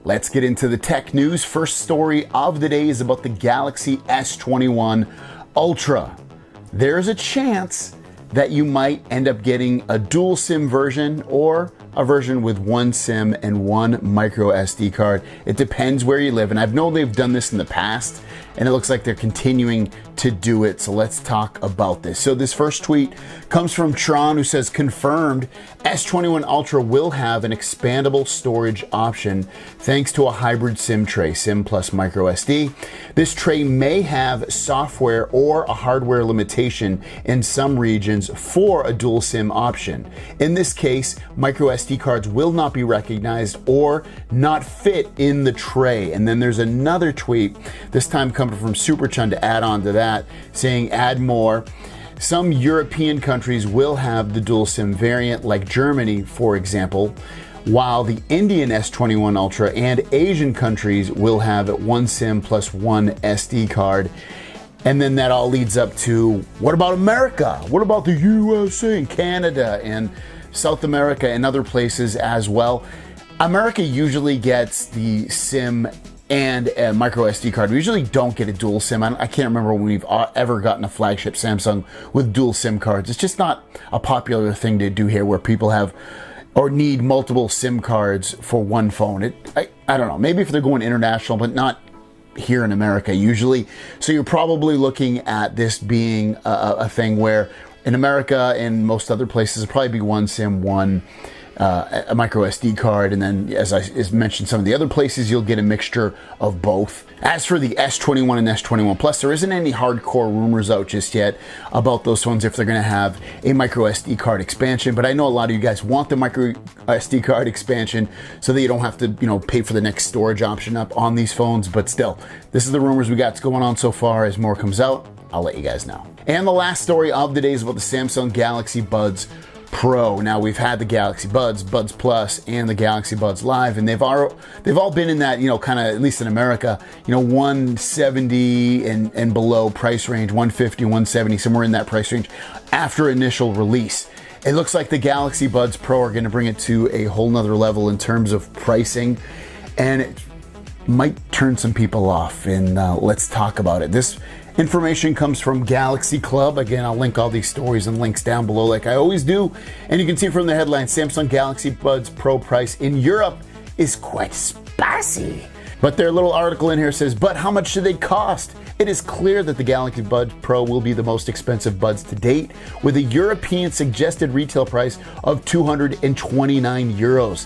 Let's get into the tech news. First story of the day is about the Galaxy S21 Ultra. There's a chance that you might end up getting a dual SIM version or a version with one SIM and one micro SD card. It depends where you live, and I know they've done this in the past, and it looks like they're continuing to do it. So let's talk about this. So this first tweet comes from Tron, who says, confirmed S21 Ultra will have an expandable storage option thanks to a hybrid SIM tray, SIM plus micro SD. This tray may have software or a hardware limitation in some regions for a dual SIM option. In this case, micro SD cards will not be recognized or not fit in the tray. And then there's another tweet, this time coming from Superchun to add on to that, saying add more. Some European countries will have the dual SIM variant, like Germany, for example, while the Indian S21 Ultra and Asian countries will have one SIM plus one SD card. And then that all leads up to, what about America? What about the USA and Canada and South America and other places as well? America usually gets the SIM and a micro SD card. We usually don't get a dual SIM. I can't remember when we've ever gotten a flagship Samsung with dual SIM cards. It's just not a popular thing to do here, where people have or need multiple SIM cards for one phone. I don't know, maybe if they're going international, but not here in America usually. So you're probably looking at this being a thing where in America and most other places, it'll probably be one SIM, one a micro SD card, and then as I mentioned, some of the other places you'll get a mixture of both. As for the S21 and S21 Plus, there isn't any hardcore rumors out just yet about those phones if they're going to have a micro SD card expansion, but I know a lot of you guys want the micro SD card expansion so that you don't have to, pay for the next storage option up on these phones. But still, this is the rumors we got going on so far. As more comes out, I'll let you guys know. And the last story of the day is about the Samsung Galaxy Buds Pro. Now, we've had the Galaxy Buds, Buds Plus, and the Galaxy Buds Live, and they've all been in that, kind of, at least in America, 170 and below price range, 150, 170, somewhere in that price range after initial release. It looks like the Galaxy Buds Pro are going to bring it to a whole nother level in terms of pricing, and it might turn some people off, and let's talk about it. This information comes from Galaxy Club. Again, I'll link all these stories and links down below like I always do. And you can see from the headline, Samsung Galaxy Buds Pro price in Europe is quite spicy. But their little article in here says, but how much should they cost? It is clear that the Galaxy Buds Pro will be the most expensive buds to date, with a European suggested retail price of 229 euros.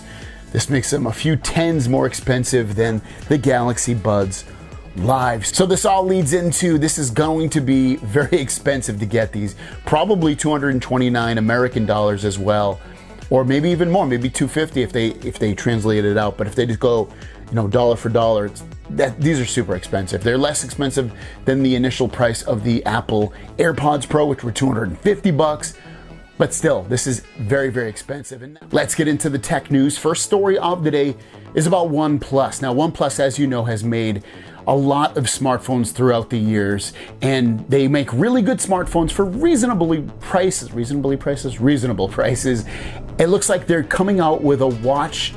This makes them a few tens more expensive than the Galaxy Buds Live. So this all leads into, this is going to be very expensive to get these, probably 229 American dollars as well, or maybe even more, maybe 250 if they translate it out. But if they just go, dollar for dollar, these are super expensive. They're less expensive than the initial price of the Apple AirPods Pro, which were 250 bucks. But still, this is very, very expensive. And let's get into the tech news. First story of the day is about OnePlus. Now, OnePlus, as you know, has made a lot of smartphones throughout the years, and they make really good smartphones for reasonable prices. It looks like they're coming out with a watch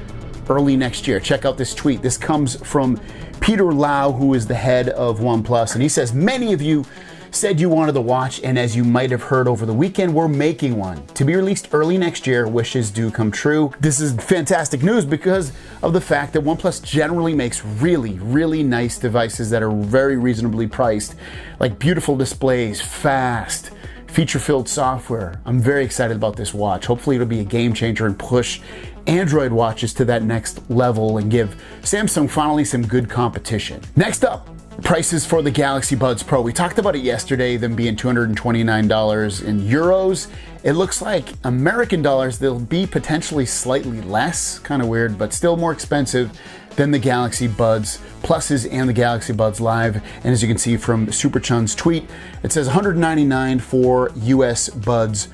early next year. Check out this tweet. This comes from Peter Lau, who is the head of OnePlus, and he says, many of you said you wanted the watch, and as you might have heard over the weekend, we're making one. To be released early next year, wishes do come true. This is fantastic news because of the fact that OnePlus generally makes really, really nice devices that are very reasonably priced, like beautiful displays, fast, feature-filled software. I'm very excited about this watch. Hopefully it'll be a game changer and push Android watches to that next level and give Samsung finally some good competition. Next up, prices for the Galaxy Buds Pro. We talked about it yesterday, them being $229 in euros. It looks like American dollars, they'll be potentially slightly less, kind of weird, but still more expensive than the Galaxy Buds Pluses and the Galaxy Buds Live. And as you can see from Superchun's tweet, it says $199 for US Buds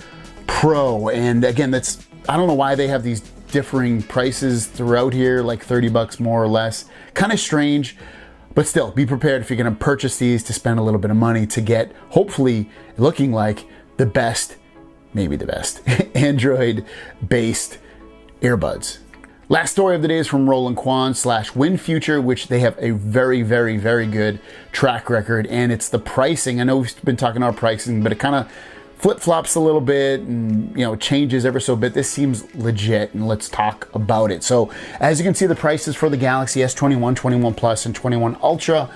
Pro. And again, I don't know why they have these differing prices throughout here, like 30 bucks more or less. Kind of strange. But still, be prepared if you're going to purchase these to spend a little bit of money to get, hopefully, looking like the best, maybe the best, Android-based earbuds. Last story of the day is from Roland Quan / Win Future, which they have a very, very, very good track record, and it's the pricing. I know we've been talking about pricing, but it kind of flip-flops a little bit and changes ever so bit. This seems legit, and let's talk about it. So as you can see, the prices for the Galaxy S21, 21 Plus, and 21 Ultra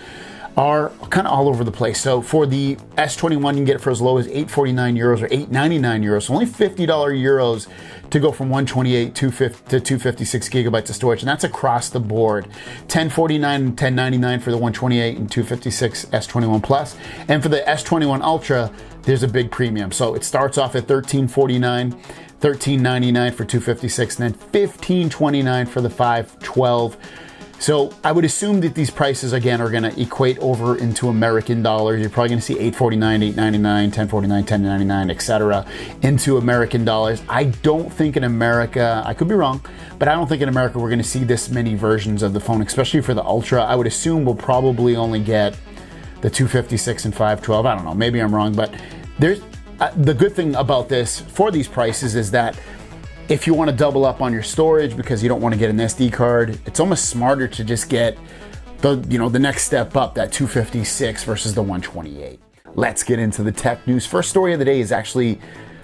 are kind of all over the place. So for the S21, you can get it for as low as €849 or €899, so only €50 to go from 128 to 256 gigabytes of storage, and that's across the board. $1049 and $1099 for the 128 and 256 S21 Plus, and for the S21 Ultra, there's a big premium. So it starts off at $1349, $1399 for 256, and then $1529 for the 512. So I would assume that these prices, again, are going to equate over into American dollars. You're probably going to see $849, $899, $1049, $1099, etc. into American dollars. I don't think in America, I could be wrong, but I don't think in America we're going to see this many versions of the phone, especially for the Ultra. I would assume we'll probably only get the 256 and 512. I don't know, maybe I'm wrong, but there's the good thing about this for these prices is that if you want to double up on your storage because you don't want to get an SD card, it's almost smarter to just get the next step up, that 256 versus the 128. Let's get into the tech news. First story of the day is actually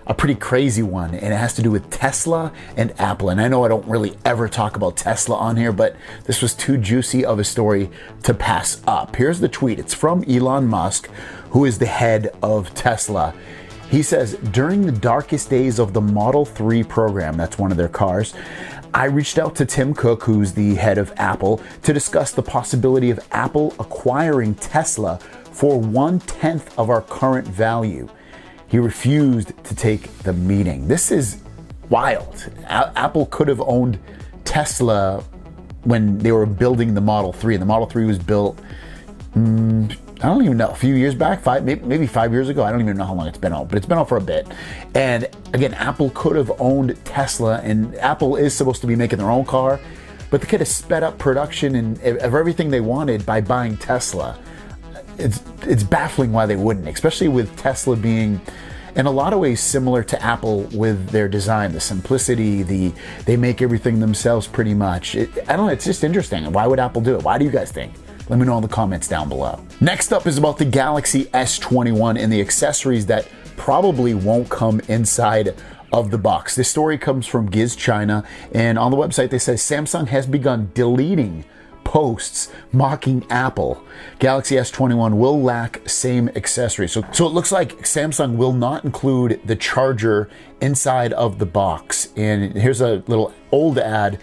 a pretty crazy one, and it has to do with Tesla and Apple. And I know I don't really ever talk about Tesla on here, but this was too juicy of a story to pass up. Here's the tweet. It's from Elon Musk, who is the head of Tesla. He says, during the darkest days of the Model 3 program, that's one of their cars, I reached out to Tim Cook, who's the head of Apple, to discuss the possibility of Apple acquiring Tesla for 1/10 of our current value. He refused to take the meeting. This is wild. Apple could have owned Tesla when they were building the Model 3, and the Model 3 was built, I don't even know, a few years back, maybe 5 years ago. I don't even know how long it's been out, but it's been out for a bit. And again, Apple could have owned Tesla, and Apple is supposed to be making their own car, but they could have sped up production of everything they wanted by buying Tesla. It's baffling why they wouldn't, especially with Tesla being in a lot of ways similar to Apple with their design, the simplicity, they make everything themselves pretty much. I don't know, it's just interesting. Why would Apple do it? Why do you guys think? Let me know in the comments down below. Next up is about the Galaxy S21 and the accessories that probably won't come inside of the box. This story comes from Giz China, and on the website they say Samsung has begun deleting posts mocking Apple. Galaxy S21 will lack same accessories. So it looks like Samsung will not include the charger inside of the box. And here's a little old ad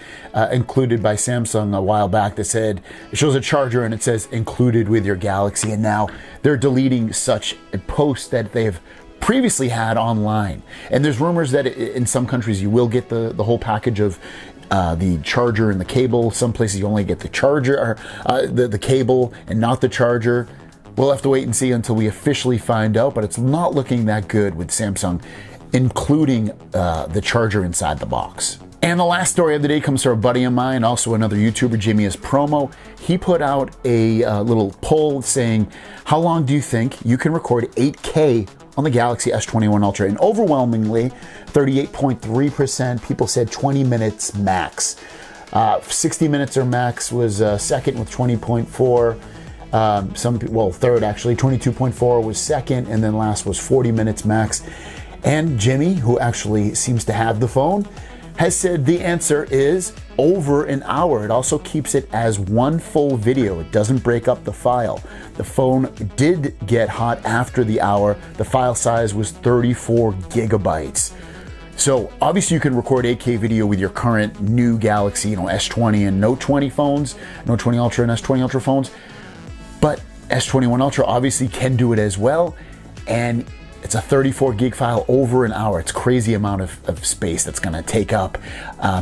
included by Samsung a while back that said, it shows a charger and it says included with your Galaxy. And now they're deleting such a post that they've previously had online. And there's rumors that in some countries you will get the whole package of the charger and the cable. Some places you only get the charger, or the cable and not the charger. We'll have to wait and see until we officially find out, but it's not looking that good with Samsung including the charger inside the box. And the last story of the day comes from a buddy of mine, also another YouTuber, Jimmy is Promo. He put out a little poll saying, how long do you think you can record 8K on the Galaxy S21 Ultra? And overwhelmingly, 38.3% people said 20 minutes max. 60 minutes or max was second with 20.4. Third actually, 22.4 was second, and then last was 40 minutes max. And Jimmy, who actually seems to have the phone, has said the answer is over an hour. It also keeps it as one full video. It doesn't break up the file. The phone did get hot after the hour. The file size was 34 gigabytes. So obviously you can record 8K video with your current new Galaxy, S20 and Note 20 phones, Note 20 Ultra and S20 Ultra phones, but S21 Ultra obviously can do it as well. And it's a 34 gig file over an hour. It's crazy amount of space that's gonna take up.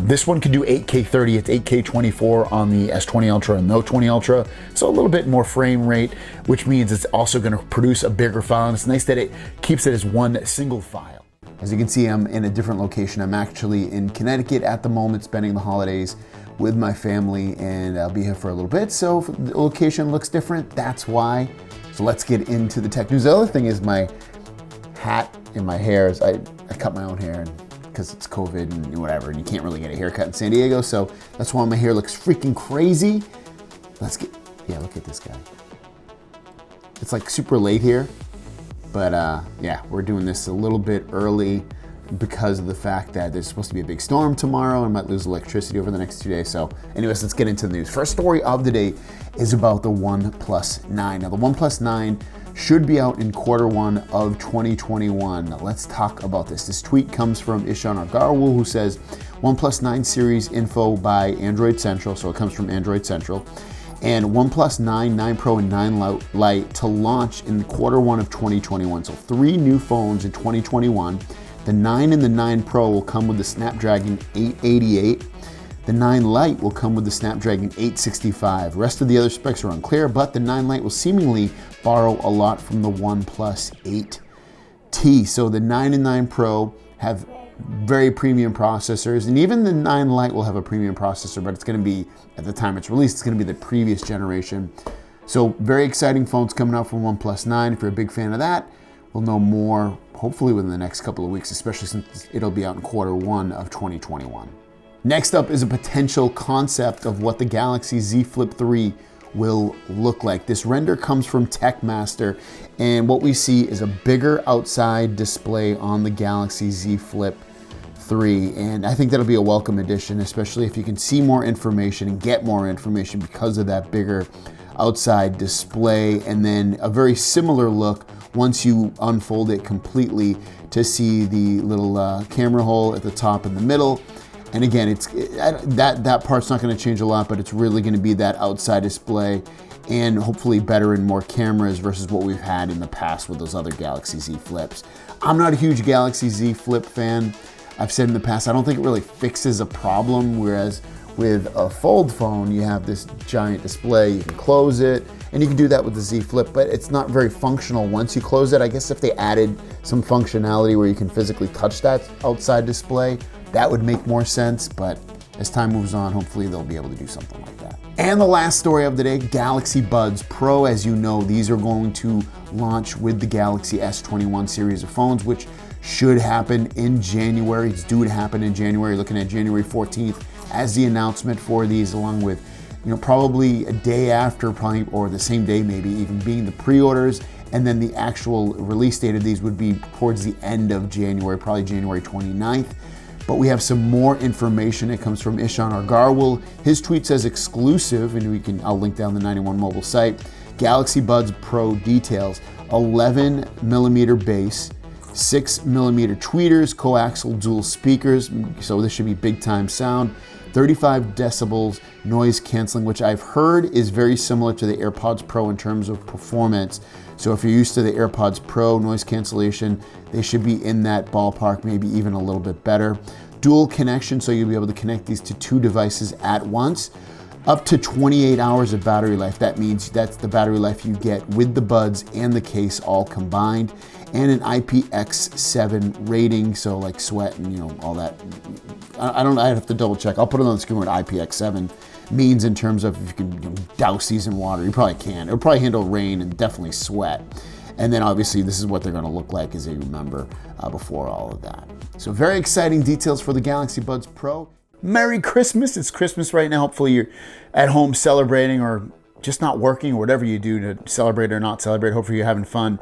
This one can do 8K 30, it's 8K 24 on the S20 Ultra and Note 20 Ultra. So a little bit more frame rate, which means it's also gonna produce a bigger file. And it's nice that it keeps it as one single file. As you can see, I'm in a different location. I'm actually in Connecticut at the moment, spending the holidays with my family, and I'll be here for a little bit. So if the location looks different, that's why. So let's get into the tech news. The other thing is my hat in my hair. I cut my own hair and because it's COVID and whatever, and you can't really get a haircut in San Diego, so that's why my hair looks freaking crazy. Yeah, look at this guy. It's like super late here, but yeah, we're doing this a little bit early because of the fact that there's supposed to be a big storm tomorrow and might lose electricity over the next 2 days. So anyways, let's get into the news. First story of the day is about the OnePlus 9. Now the OnePlus 9 should be out in Q1 of 2021. Now, let's talk about this. This tweet comes from Ishan Agarwal, who says OnePlus 9 series info by Android Central. So it comes from Android Central. And OnePlus 9, 9 Pro, and 9 Lite to launch in Q1 of 2021. So 3 new phones in 2021. The 9 and the 9 Pro will come with the Snapdragon 888. The 9 Lite will come with the Snapdragon 865. The rest of the other specs are unclear, but the 9 Lite will seemingly borrow a lot from the OnePlus 8T. So the 9 and 9 Pro have very premium processors, and even the 9 Lite will have a premium processor, but it's going to be, at the time it's released, it's going to be the previous generation. So very exciting phones coming out from OnePlus 9. If you're a big fan of that, we'll know more hopefully within the next couple of weeks, especially since it'll be out in Q1 of 2021. Next up is a potential concept of what the Galaxy Z Flip 3 will look like. This render comes from TechMaster, and what we see is a bigger outside display on the Galaxy Z Flip 3, and I think that'll be a welcome addition, especially if you can see more information and get more information because of that bigger outside display, and then a very similar look once you unfold it completely to see the little camera hole at the top and the middle. And again, that part's not going to change a lot, but it's really going to be that outside display, and hopefully better and more cameras versus what we've had in the past with those other Galaxy Z Flips. I'm not a huge Galaxy Z Flip fan. I've said in the past, I don't think it really fixes a problem, whereas with a fold phone, you have this giant display, you can close it, and you can do that with the Z Flip, but it's not very functional once you close it. I guess if they added some functionality where you can physically touch that outside display, that would make more sense, but as time moves on, hopefully they'll be able to do something like that. And the last story of the day, Galaxy Buds Pro. As you know, these are going to launch with the Galaxy S21 series of phones, which should happen in January. It's due to happen in January, looking at January 14th as the announcement for these, along with, you know, probably a day after, probably, or the same day maybe, even being the pre-orders, and then the actual release date of these would be towards the end of January, probably January 29th. But we have some more information. It comes from Ishan Agarwal. His tweet says exclusive, and I'll link down the 91 mobile site. Galaxy Buds Pro details: 11mm base, 6mm tweeters, coaxial dual speakers, so this should be big time sound, 35 decibels noise canceling, which I've heard is very similar to the AirPods Pro in terms of performance. So if you're used to the AirPods Pro noise cancellation, they should be in that ballpark, maybe even a little bit better. Dual connection, so you'll be able to connect these to 2 devices at once. Up to 28 hours of battery life. That means that's the battery life you get with the buds and the case all combined. And an IPX7 rating, so like sweat and, you know, all that. I have to double check. I'll put it on the screen what IPX7 means in terms of if you can, you know, douse these in water. You probably can. It'll probably handle rain and definitely sweat. And then obviously this is what they're gonna look like as you remember before all of that. So very exciting details for the Galaxy Buds Pro. Merry Christmas. It's Christmas right now. Hopefully you're at home celebrating, or just not working, or whatever you do to celebrate or not celebrate. Hopefully you're having fun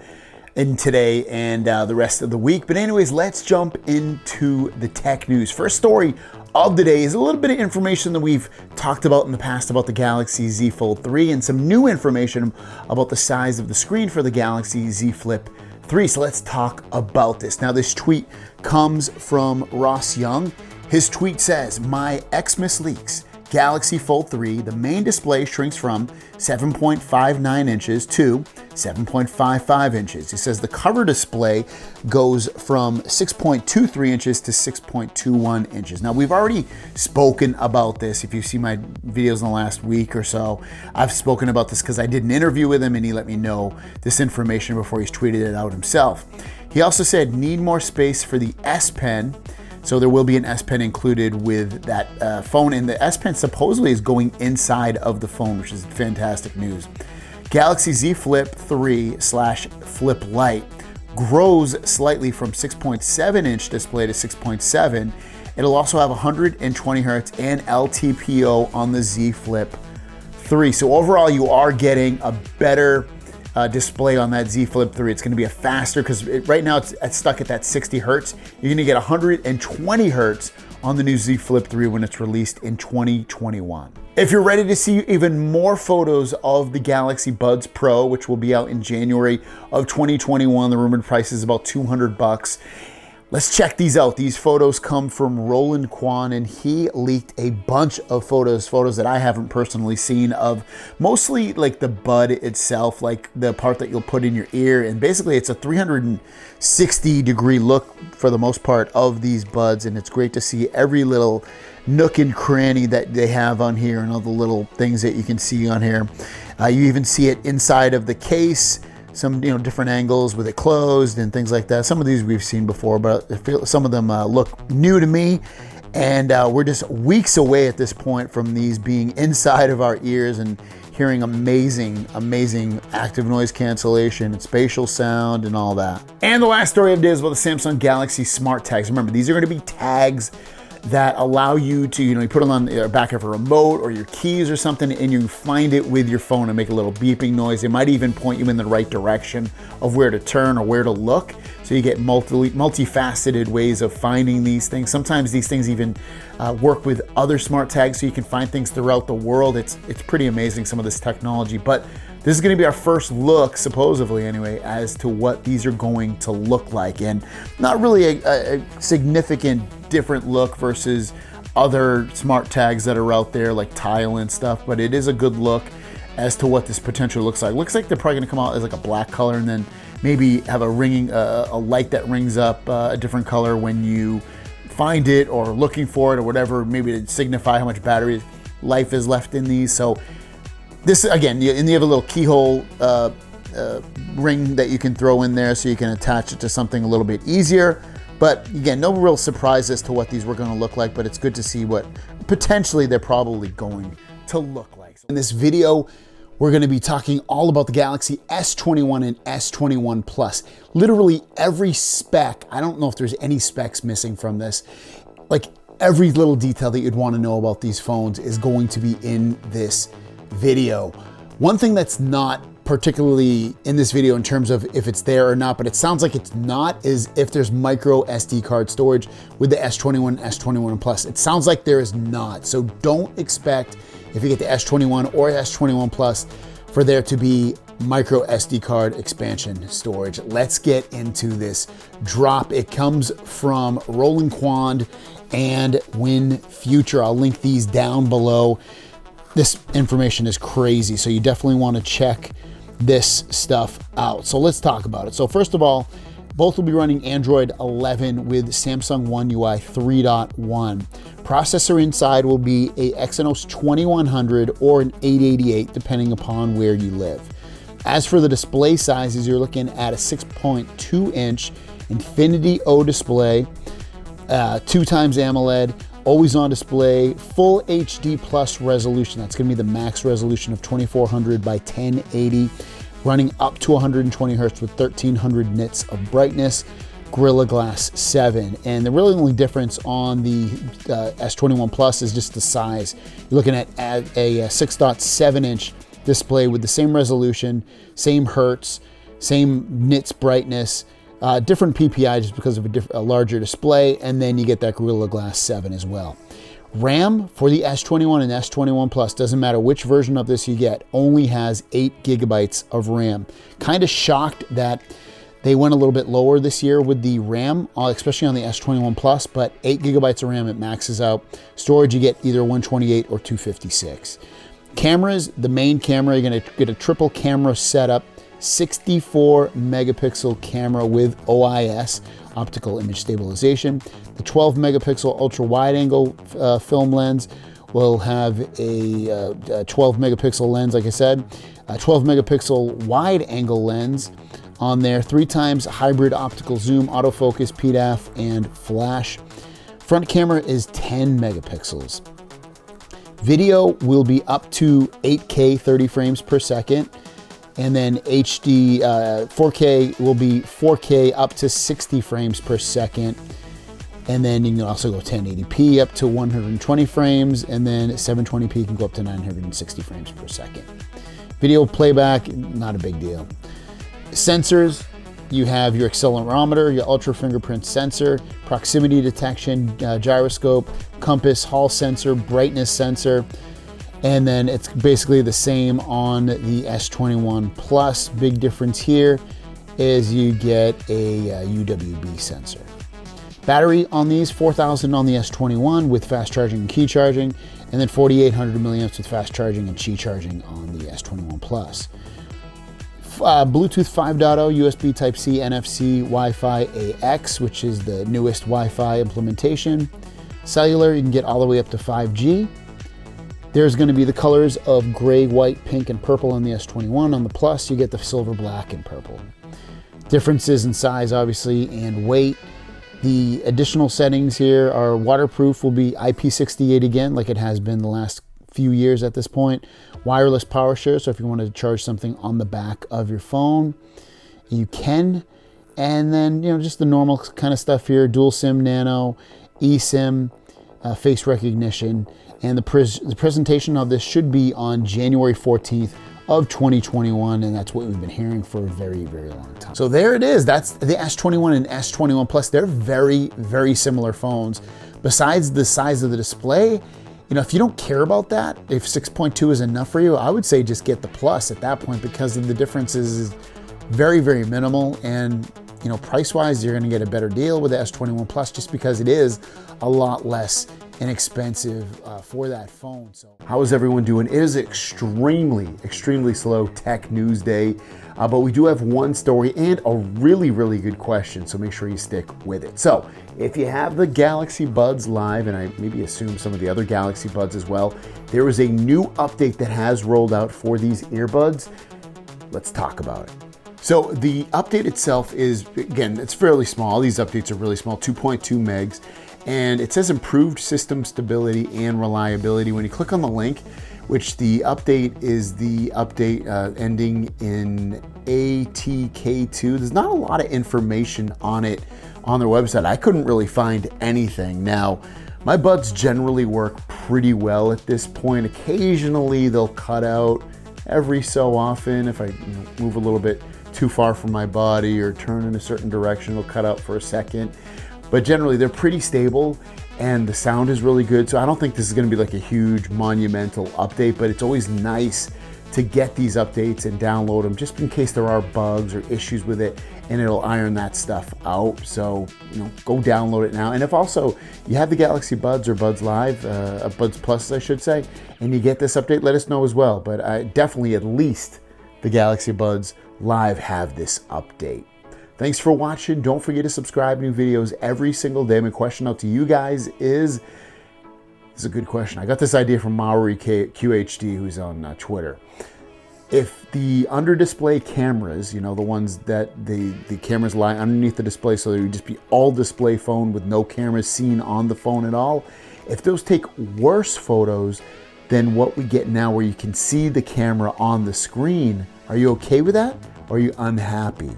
in today and the rest of the week. But anyways, let's jump into the tech news. First story of the day is a little bit of information that we've talked about in the past about the Galaxy Z Fold 3, and some new information about the size of the screen for the Galaxy Z Flip 3. So let's talk about this. Now, this tweet comes from Ross Young. His tweet says, "My Xmas leaks. Galaxy Fold 3, the main display shrinks from 7.59 inches to 7.55 inches. He says the cover display goes from 6.23 inches to 6.21 inches. Now, we've already spoken about this. If you see my videos in the last week or so, I've spoken about this because I did an interview with him and he let me know this information before he's tweeted it out himself. He also said, need more space for the S Pen. So there will be an S Pen included with that phone, and the S Pen supposedly is going inside of the phone, which is fantastic news. Galaxy Z Flip 3/Flip Lite grows slightly from 6.7 inch display to 6.7. It'll also have 120 hertz and LTPO on the Z Flip 3. So overall, you are getting a better display on that Z Flip 3. It's going to be a faster, because right now it's stuck at that 60 hertz. You're going to get 120 hertz on the new Z Flip 3 when it's released in 2021. If you're ready to see even more photos of the Galaxy Buds Pro, which will be out in January of 2021, the rumored price is about $200. Let's check these out. These photos come from Roland Kwan, and he leaked a bunch of photos that I haven't personally seen, of mostly like the bud itself, like the part that you'll put in your ear. And basically it's a 360-degree look for the most part of these buds. And it's great to see every little nook and cranny that they have on here and all the little things that you can see on here. You even see it inside of the case. Some different angles with it closed and things like that. Some of these we've seen before, but I feel some of them look new to me. And we're just weeks away at this point from these being inside of our ears and hearing amazing active noise cancellation and spatial sound and all that. And the last story of the day is about the Samsung Galaxy SmartTags. Remember, these are going to be tags that allow you to, you put them on the back of a remote or your keys or something, and you find it with your phone and make a little beeping noise. It might even point you in the right direction of where to turn or where to look. So you get multifaceted ways of finding these things. Sometimes these things even work with other smart tags, so you can find things throughout the world. It's pretty amazing, some of this technology. But this is going to be our first look, supposedly anyway, as to what these are going to look like. And not really a significant different look versus other smart tags that are out there like Tile and stuff, but it is a good look as to what this potentially looks like. Looks like they're probably going to come out as like a black color, and then maybe have a ringing, a light that rings up a different color when you find it or looking for it or whatever, maybe to signify how much battery life is left in these. So this, again, and you have a little keyhole ring that you can throw in there so you can attach it to something a little bit easier. But again, no real surprise as to what these were going to look like, but it's good to see what potentially they're probably going to look like. In this video, we're going to be talking all about the Galaxy S21 and S21 Plus. Literally every spec. I don't know if there's any specs missing from this. Like every little detail that you'd want to know about these phones is going to be in this video. One thing that's not particularly in this video in terms of if it's there or not, but it sounds like it's not, is if there's micro SD card storage with the S21, S21 Plus. It sounds like there is not. So don't expect, if you get the S21 or S21 Plus, for there to be micro SD card expansion storage. Let's get into this drop. It comes from Roland Kwan and Win Future. I'll link these down below. This information is crazy, so you definitely want to check this stuff out. So let's talk about it. So first of all, both will be running Android 11 with Samsung One UI 3.1. Processor inside will be a Exynos 2100 or an 888, depending upon where you live. As for the display sizes, you're looking at a 6.2 inch Infinity O display, 2x AMOLED, always on display, full HD plus resolution. That's gonna be the max resolution of 2400 by 1080, running up to 120 hertz with 1300 nits of brightness, Gorilla Glass 7. And the really only difference on the S21 Plus is just the size. You're looking at a 6.7 inch display with the same resolution, same hertz, same nits brightness, different PPI just because of a larger display, and then you get that Gorilla Glass 7 as well. RAM for the S21 and S21 Plus, doesn't matter which version of this you get, only has 8 gigabytes of RAM. Kind of shocked that they went a little bit lower this year with the RAM, especially on the S21 Plus, but 8 gigabytes of RAM, it maxes out. Storage, you get either 128 or 256. Cameras, the main camera, you're gonna get a triple camera setup, 64 megapixel camera with OIS, optical image stabilization. The 12 megapixel ultra wide angle film lens will have a 12 megapixel lens, like I said, a 12 megapixel wide angle lens on there, 3x hybrid optical zoom, autofocus, PDAF, and flash. Front camera is 10 megapixels. Video will be up to 8K 30 frames per second. And then HD 4K will be 4K up to 60 frames per second. And then you can also go 1080p up to 120 frames, and then 720p can go up to 960 frames per second. Video playback, not a big deal. Sensors, you have your accelerometer, your ultra fingerprint sensor, proximity detection, gyroscope, compass, hall sensor, brightness sensor, and then it's basically the same on the S21 Plus. Big difference here is you get a UWB sensor. Battery on these, 4,000 on the S21 with fast charging and key charging, and then 4,800 milliamps with fast charging and Qi charging on the S21 Plus. Bluetooth 5.0, USB Type-C, NFC, Wi-Fi AX, which is the newest Wi-Fi implementation. Cellular, you can get all the way up to 5G. There's going to be the colors of gray, white, pink, and purple on the S21. On the Plus, you get the silver, black, and purple. Differences in size, obviously, and weight. The additional settings here are waterproof will be IP68 again, like it has been the last few years at this point. Wireless power share, so if you want to charge something on the back of your phone, you can. And then, just the normal kind of stuff here, dual SIM nano, eSIM, face recognition. And the presentation of this should be on January 14th of 2021, and that's what we've been hearing for a very, very long time. So there it is. That's the S21 and S21 Plus. They're very, very similar phones. Besides the size of the display, if you don't care about that, if 6.2 is enough for you, I would say just get the Plus at that point, because of the differences is very, very minimal. And price-wise, you're gonna get a better deal with the S21 Plus just because it is a lot less inexpensive for that phone. So how is everyone doing? It is extremely, extremely slow tech news day, but we do have one story and a really, really good question, so make sure you stick with it. So if you have the Galaxy Buds Live, and I maybe assume some of the other Galaxy Buds as well, there is a new update that has rolled out for these earbuds. Let's talk about it. So the update itself is, again, it's fairly small. These updates are really small, 2.2 megs. And it says improved system stability and reliability. When you click on the link, which the update is the update ending in ATK2, there's not a lot of information on it on their website. I couldn't really find anything. Now, my buds generally work pretty well at this point. Occasionally they'll cut out every so often. If I move a little bit too far from my body or turn in a certain direction, it'll cut out for a second. But generally they're pretty stable and the sound is really good. So I don't think this is gonna be like a huge monumental update, but it's always nice to get these updates and download them just in case there are bugs or issues with it, and it'll iron that stuff out. So, go download it now. And if also you have the Galaxy Buds or Buds Live, Buds Plus, I should say, and you get this update, let us know as well. But definitely at least the Galaxy Buds Live have this update. Thanks for watching. Don't forget to subscribe. New videos every single day. My question out to you guys is, this is a good question. I got this idea from Maori QHD, who's on Twitter. If the under display cameras, the ones that the cameras lie underneath the display, so they would just be all display phone with no cameras seen on the phone at all, if those take worse photos than what we get now where you can see the camera on the screen, are you okay with that, or are you unhappy?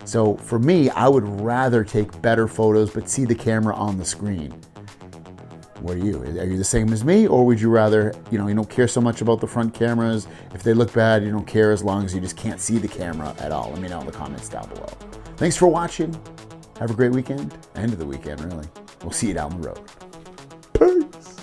So for me, I would rather take better photos but see the camera on the screen. What are you? Are you the same as me, or would you rather, you don't care so much about the front cameras? If they look bad, you don't care as long as you just can't see the camera at all. Let me know in the comments down below. Thanks for watching. Have a great weekend. End of the weekend, really. We'll see you down the road. Peace.